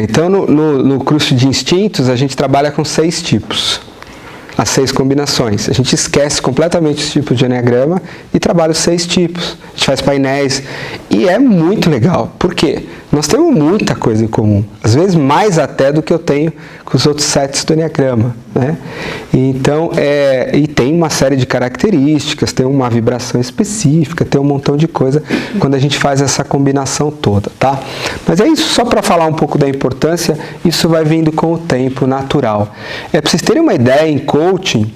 Então, no curso de instintos, a gente trabalha com 6 tipos, as 6 combinações. A gente esquece completamente os tipos de Enneagrama e trabalha os 6 tipos. A gente faz painéis e é muito legal. Por quê? Nós temos muita coisa em comum, às vezes mais até do que eu tenho com os outros sets do Enneagrama, né? Então, e tem uma série de características, tem uma vibração específica, tem um montão de coisa quando a gente faz essa combinação toda, tá? Mas é isso, só para falar um pouco da importância, isso vai vindo com o tempo natural. Para vocês terem uma ideia, em coaching,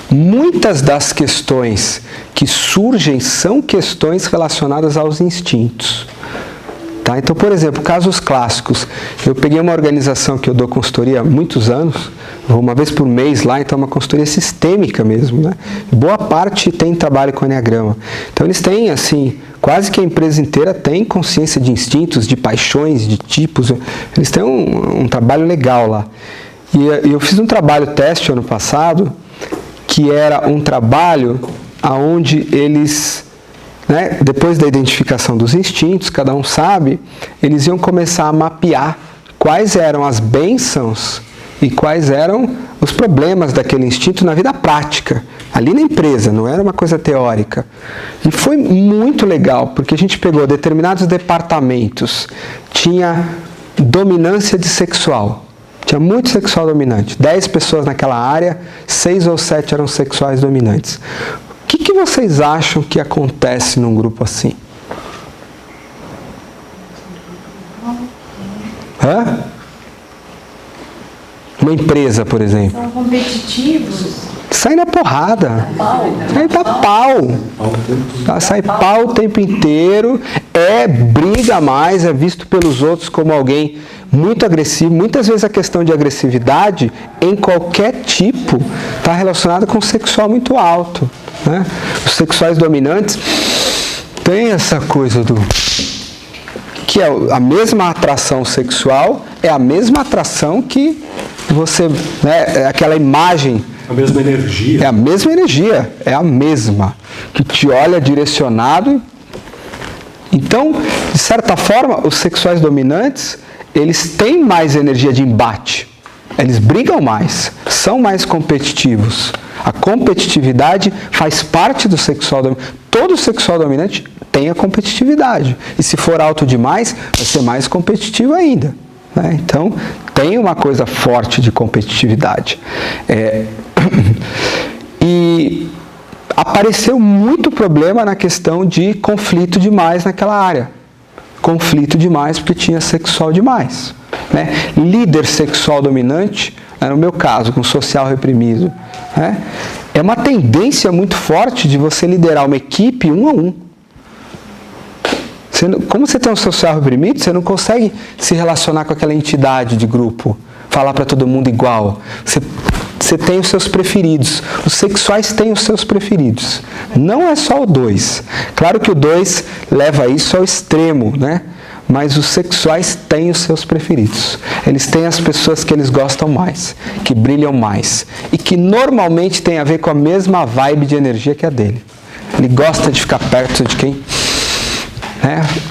muitas das questões que surgem são questões relacionadas aos instintos. Tá? Então, por exemplo, casos clássicos. Eu peguei uma organização que eu dou consultoria há muitos anos, vou uma vez por mês lá, então é uma consultoria sistêmica mesmo, né? Boa parte tem trabalho com Enneagrama. Então, eles têm, assim, quase que a empresa inteira tem consciência de instintos, de paixões, de tipos. Eles têm um trabalho legal lá. E eu fiz um trabalho teste ano passado, que era um trabalho onde eles, né, depois da identificação dos instintos, cada um sabe, eles iam começar a mapear quais eram as bênçãos e quais eram os problemas daquele instinto na vida prática, ali na empresa, não era uma coisa teórica. E foi muito legal, porque a gente pegou determinados departamentos, tinha dominância de sexual, tinha muito sexual dominante, 10 pessoas naquela área, 6 ou 7 eram sexuais dominantes. O que vocês acham que acontece num grupo assim? Hã? Uma empresa, por exemplo. São competitivos. Sai na porrada. Sai da pau. Sai pau o tempo inteiro. Briga mais, é visto pelos outros como alguém muito agressivo. Muitas vezes a questão de agressividade, em qualquer tipo, está relacionada com o sexual muito alto. Né? Os sexuais dominantes têm essa coisa do... que é a mesma atração sexual, é a mesma atração que você... né, aquela imagem... A mesma energia. É a mesma energia, é a mesma. Que te olha direcionado. Então, de certa forma, os sexuais dominantes, eles têm mais energia de embate. Eles brigam mais, são mais competitivos. A competitividade faz parte do sexual dominante. Todo sexual dominante tem a competitividade. E se for alto demais, vai ser mais competitivo ainda. Né? Então, tem uma coisa forte de competitividade. E apareceu muito problema na questão de conflito demais naquela área. Conflito demais porque tinha sexual demais. Né? Líder sexual dominante, no meu caso, com social reprimido, né? É uma tendência muito forte de você liderar uma equipe 1 a 1. Como você tem um social reprimido, você não consegue se relacionar com aquela entidade de grupo, falar para todo mundo igual. Você tem os seus preferidos. Os sexuais têm os seus preferidos. Não é só o 2. Claro que o 2 leva isso ao extremo, né? Mas os sexuais têm os seus preferidos. Eles têm as pessoas que eles gostam mais, que brilham mais. E que normalmente tem a ver com a mesma vibe de energia que a dele. Ele gosta de ficar perto de quem...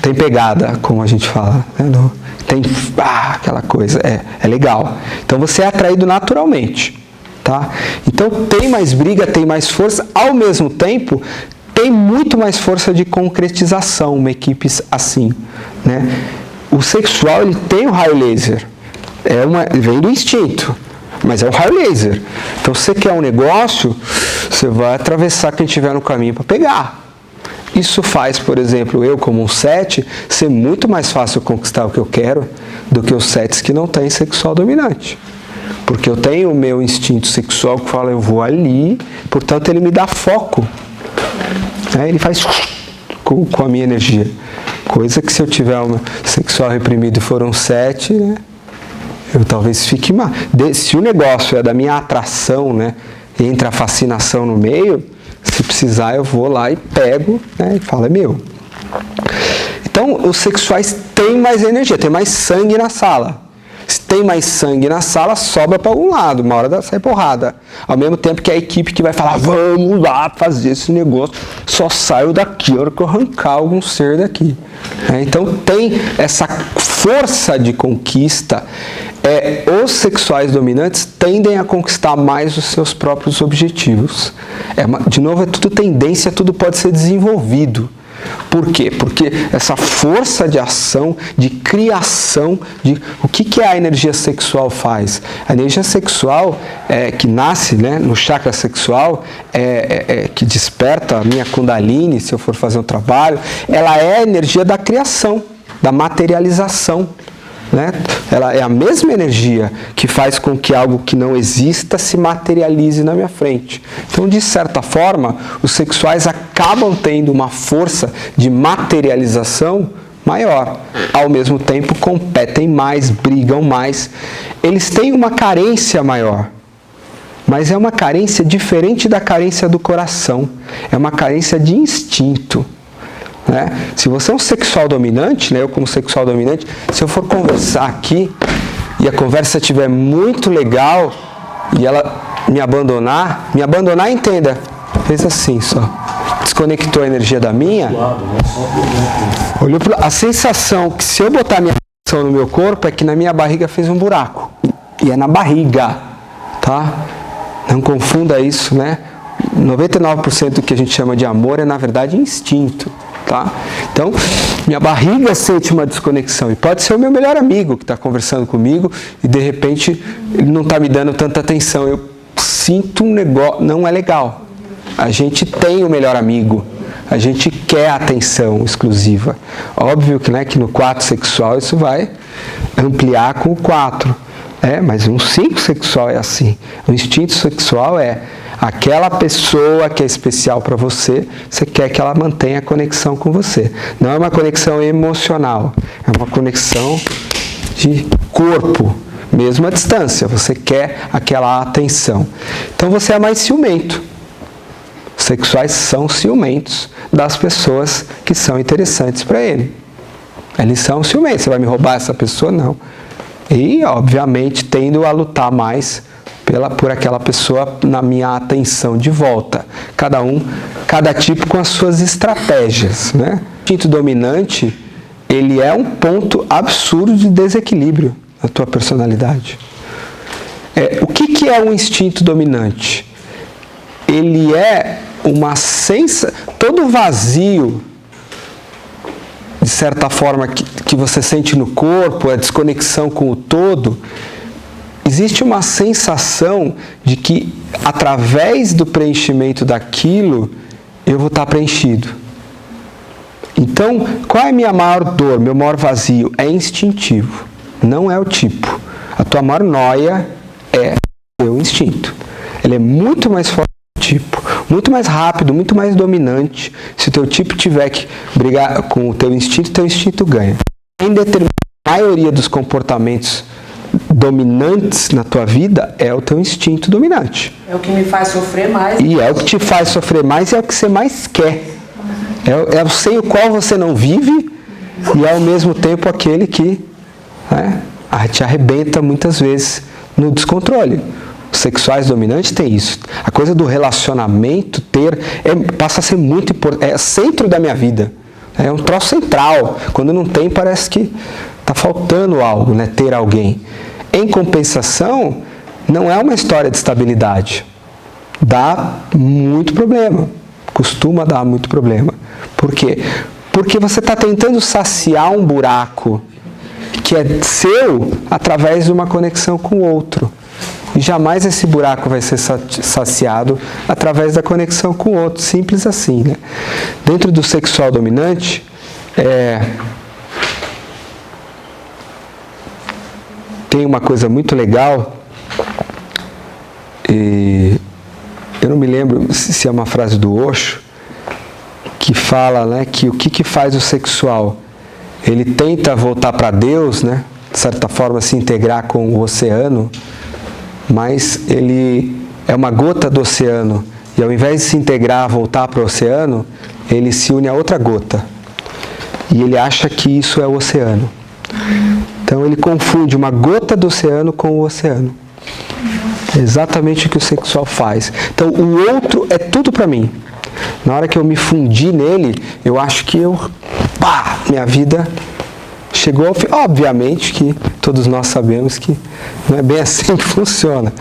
tem pegada, como a gente fala. Né? Tem aquela coisa. É legal. Então você é atraído naturalmente. Tá? Então tem mais briga, tem mais força. Ao mesmo tempo, tem muito mais força de concretização, uma equipe assim. Né? O sexual, ele tem o raio laser. Vem do instinto, mas é um raio laser. Então, se você quer um negócio, você vai atravessar quem estiver no caminho para pegar. Isso faz, por exemplo, eu como um 7, ser muito mais fácil conquistar o que eu quero do que os 7 que não têm sexual dominante. Porque eu tenho o meu instinto sexual que fala, eu vou ali, portanto ele me dá foco. Ele faz com a minha energia. Coisa que se eu tiver um sexual reprimido e for um 7, né, eu talvez fique mal. Se o negócio é da minha atração, né, entra a fascinação no meio, se precisar eu vou lá e pego, né, e falo, é meu. Então os sexuais têm mais energia, tem mais sangue na sala. Se tem mais sangue na sala, sobra para algum lado, uma hora sai porrada. Ao mesmo tempo que a equipe que vai falar, vamos lá fazer esse negócio, só saio daqui a hora que eu arrancar algum ser daqui. Então tem essa força de conquista. Os sexuais dominantes tendem a conquistar mais os seus próprios objetivos. De novo, é tudo tendência, tudo pode ser desenvolvido. Por quê? Porque essa força de ação, de criação, o que a energia sexual faz? A energia sexual que nasce, né, no chakra sexual, que desperta a minha Kundalini, se eu for fazer um trabalho, ela é a energia da criação, da materialização. Né? Ela é a mesma energia que faz com que algo que não exista se materialize na minha frente. Então, de certa forma, os sexuais acabam tendo uma força de materialização maior. Ao mesmo tempo, competem mais, brigam mais. Eles têm uma carência maior. Mas é uma carência diferente da carência do coração. É uma carência de instinto. Né? Se você é um sexual dominante, né, eu como sexual dominante, se eu for conversar aqui e a conversa estiver muito legal e ela me abandonar, entenda, fez assim só, desconectou a energia da minha, olhou pro, a sensação que se eu botar minha atenção no meu corpo é que na minha barriga fez um buraco, e é na barriga, tá? Não confunda isso, né? 99% do que a gente chama de amor é na verdade instinto. Tá? Então, minha barriga sente uma desconexão. E pode ser o meu melhor amigo que está conversando comigo e de repente ele não está me dando tanta atenção. Eu sinto um negócio, não é legal. A gente tem o melhor amigo. A gente quer atenção exclusiva. Óbvio que, né, que no 4 sexual isso vai ampliar com o 4. Mas um 5 sexual é assim. O instinto sexual é aquela pessoa que é especial para você, você quer que ela mantenha a conexão com você. Não é uma conexão emocional, é uma conexão de corpo, mesmo à distância. Você quer aquela atenção. Então você é mais ciumento. Os sexuais são ciumentos das pessoas que são interessantes para ele. Eles são ciumentos. Você vai me roubar essa pessoa? Não. E, obviamente, tendo a lutar mais por aquela pessoa na minha atenção de volta. Cada tipo com as suas estratégias, né? O instinto dominante, ele é um ponto absurdo de desequilíbrio na tua personalidade. O que é um instinto dominante? Ele é uma sensação, todo vazio, de certa forma, que você sente no corpo, a desconexão com o todo. Existe uma sensação de que, através do preenchimento daquilo, eu vou estar preenchido. Então, qual é a minha maior dor, meu maior vazio? É instintivo, não é o tipo. A tua maior noia é o teu instinto. Ele é muito mais forte que o tipo, muito mais rápido, muito mais dominante. Se o teu tipo tiver que brigar com o teu instinto ganha. Em determinada maioria dos comportamentos dominantes na tua vida é o teu instinto dominante. É o que me faz sofrer mais. E é o que te faz sofrer mais e é o que você mais quer. É o sem o qual você não vive e é ao mesmo tempo aquele que, né, te arrebenta muitas vezes no descontrole. Os sexuais dominantes têm isso. A coisa do relacionamento passa a ser muito importante. É o centro da minha vida. É um troço central. Quando não tem, parece que está faltando algo, né? Ter alguém. Em compensação, não é uma história de estabilidade. Dá muito problema. Costuma dar muito problema. Por quê? Porque você está tentando saciar um buraco que é seu através de uma conexão com o outro. E jamais esse buraco vai ser saciado através da conexão com o outro. Simples assim, né? Dentro do sexual dominante, tem uma coisa muito legal, e eu não me lembro se é uma frase do Osho, que fala, né, que o que faz o sexual? Ele tenta voltar para Deus, né, de certa forma se integrar com o oceano, mas ele é uma gota do oceano, e ao invés de se integrar, voltar para o oceano, ele se une a outra gota. E ele acha que isso é o oceano. Então ele confunde uma gota do oceano com o oceano. É exatamente o que o sexual faz. Então o outro é tudo para mim. Na hora que eu me fundi nele, eu acho que minha vida chegou ao fim. Obviamente que todos nós sabemos que não é bem assim que funciona.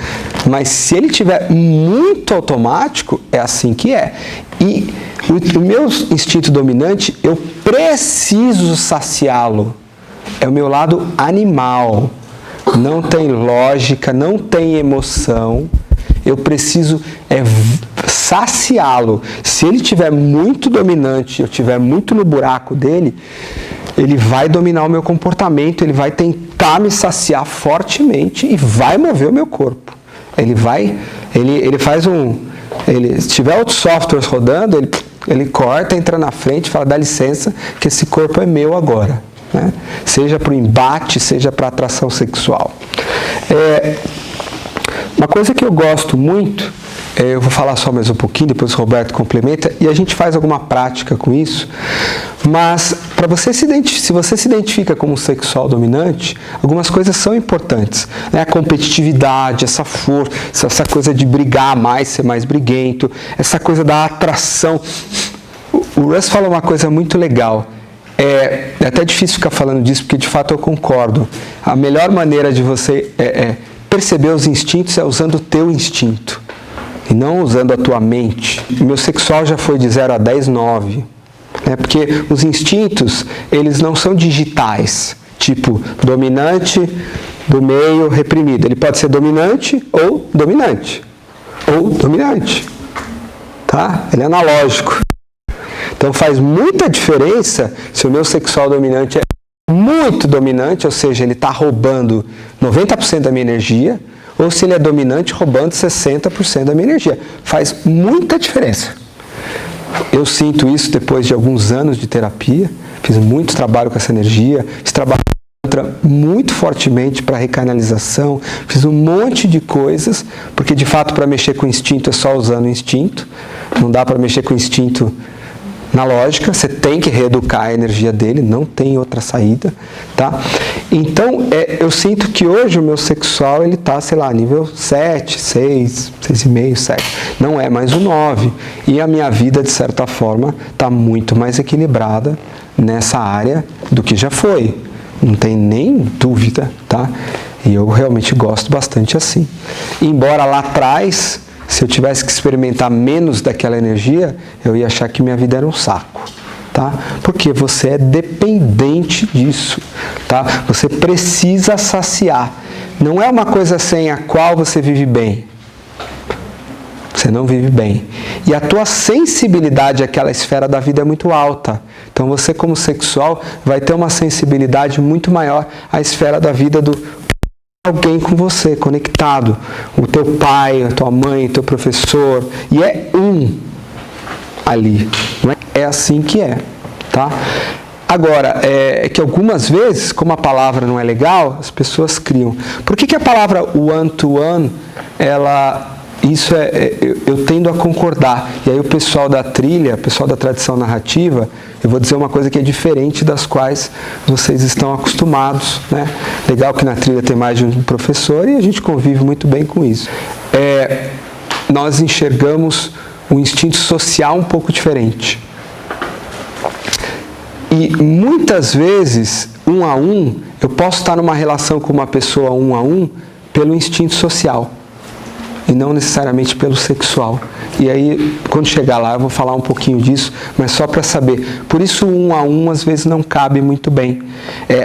Mas se ele tiver muito automático, é assim que é. E o meu instinto dominante, eu preciso saciá-lo. É o meu lado animal. Não tem lógica, não tem emoção. Eu preciso saciá-lo. Se ele estiver muito dominante, eu estiver muito no buraco dele, ele vai dominar o meu comportamento, ele vai tentar me saciar fortemente e vai mover o meu corpo. Ele faz se tiver outros softwares rodando, ele corta, entra na frente e fala, dá licença, que esse corpo é meu agora. Né? Seja para o embate, seja para a atração sexual. Uma coisa que eu gosto muito, eu vou falar só mais um pouquinho, depois o Roberto complementa, e a gente faz alguma prática com isso, mas para você se você se identifica como sexual dominante, algumas coisas são importantes, né? A competitividade, essa força, essa coisa de brigar mais, ser mais briguento, essa coisa da atração. O Russ fala uma coisa muito legal. É até difícil ficar falando disso, porque de fato eu concordo. A melhor maneira de você perceber os instintos é usando o teu instinto, e não usando a tua mente. O meu sexual já foi de 0 a 10, 9. Né? Porque os instintos, eles não são digitais, tipo dominante, do meio, reprimido. Ele pode ser dominante ou dominante. Ou dominante. Tá? Ele é analógico. Então faz muita diferença se o meu sexual dominante é muito dominante, ou seja, ele está roubando 90% da minha energia, ou se ele é dominante roubando 60% da minha energia. Faz muita diferença. Eu sinto isso depois de alguns anos de terapia, fiz muito trabalho com essa energia, fiz trabalho muito fortemente para recanalização, fiz um monte de coisas, porque de fato para mexer com o instinto é só usando o instinto, não dá para mexer com o instinto na lógica, você tem que reeducar a energia dele, não tem outra saída, tá? Então, eu sinto que hoje o meu sexual, ele tá, sei lá, nível 7, 6, 6,5, 7. Não é mais o 9. E a minha vida, de certa forma, tá muito mais equilibrada nessa área do que já foi. Não tem nem dúvida, tá? E eu realmente gosto bastante assim. Embora lá atrás, se eu tivesse que experimentar menos daquela energia, eu ia achar que minha vida era um saco, tá? Porque você é dependente disso, tá? Você precisa saciar. Não é uma coisa sem a qual você vive bem. Você não vive bem. E a tua sensibilidade àquela esfera da vida é muito alta. Então você, como sexual, vai ter uma sensibilidade muito maior à esfera da vida do alguém com você, conectado, o teu pai, a tua mãe, o teu professor, e é um ali, não é assim que é, tá? Agora, é que algumas vezes, como a palavra não é legal, as pessoas criam. Por que a palavra one-to-one, eu tendo a concordar. E aí o pessoal da trilha, o pessoal da tradição narrativa, eu vou dizer uma coisa que é diferente das quais vocês estão acostumados, né? Legal que na trilha tem mais de um professor e a gente convive muito bem com isso. Nós enxergamos o instinto social um pouco diferente. E muitas vezes, um a um, eu posso estar numa relação com uma pessoa um a um pelo instinto social. E não necessariamente pelo sexual. E aí, quando chegar lá, eu vou falar um pouquinho disso, mas só para saber. Por isso, um a um, às vezes, não cabe muito bem.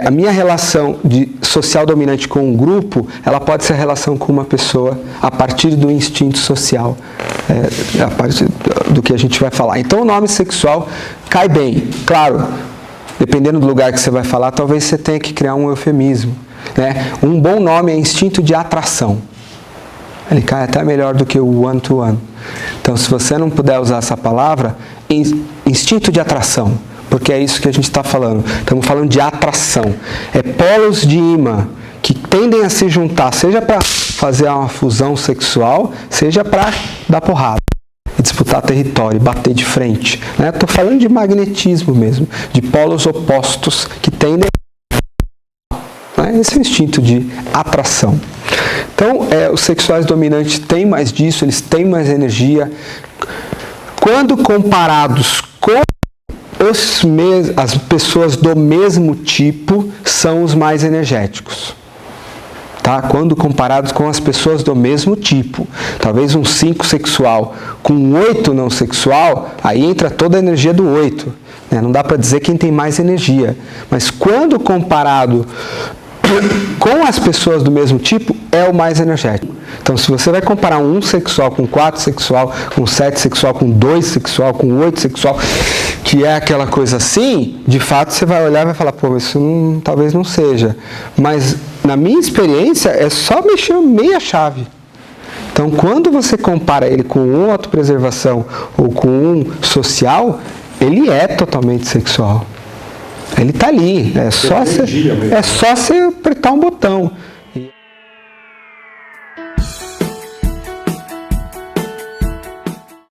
A minha relação de social dominante com um grupo, ela pode ser a relação com uma pessoa a partir do instinto social, a partir do que a gente vai falar. Então, o nome sexual cai bem. Claro, dependendo do lugar que você vai falar, talvez você tenha que criar um eufemismo, né? Um bom nome é instinto de atração. Ele cai até melhor do que o one-to-one. Então, se você não puder usar essa palavra, instinto de atração, porque é isso que a gente está falando. Estamos falando de atração. É polos de ímã que tendem a se juntar, seja para fazer uma fusão sexual, seja para dar porrada, disputar território, bater de frente. Estou falando de magnetismo mesmo, de polos opostos que tendem. né? Esse é o instinto de atração. Então, os sexuais dominantes têm mais disso, eles têm mais energia. Quando comparados com as pessoas do mesmo tipo, são os mais energéticos. Tá? Quando comparados com as pessoas do mesmo tipo. Talvez um 5 sexual com um 8 não sexual, aí entra toda a energia do 8. Né? Não dá para dizer quem tem mais energia. Mas quando comparado com as pessoas do mesmo tipo, é o mais energético. Então, se você vai comparar um 1 sexual com 4 sexual, com 7 sexual, com 2 sexual, com 8 sexual, que é aquela coisa assim, de fato você vai olhar e vai falar, pô, isso talvez não seja. Mas, na minha experiência, é só mexer meia chave. Então, quando você compara ele com um autopreservação ou com um social, ele é totalmente sexual. Ele está ali, é só você apertar um botão.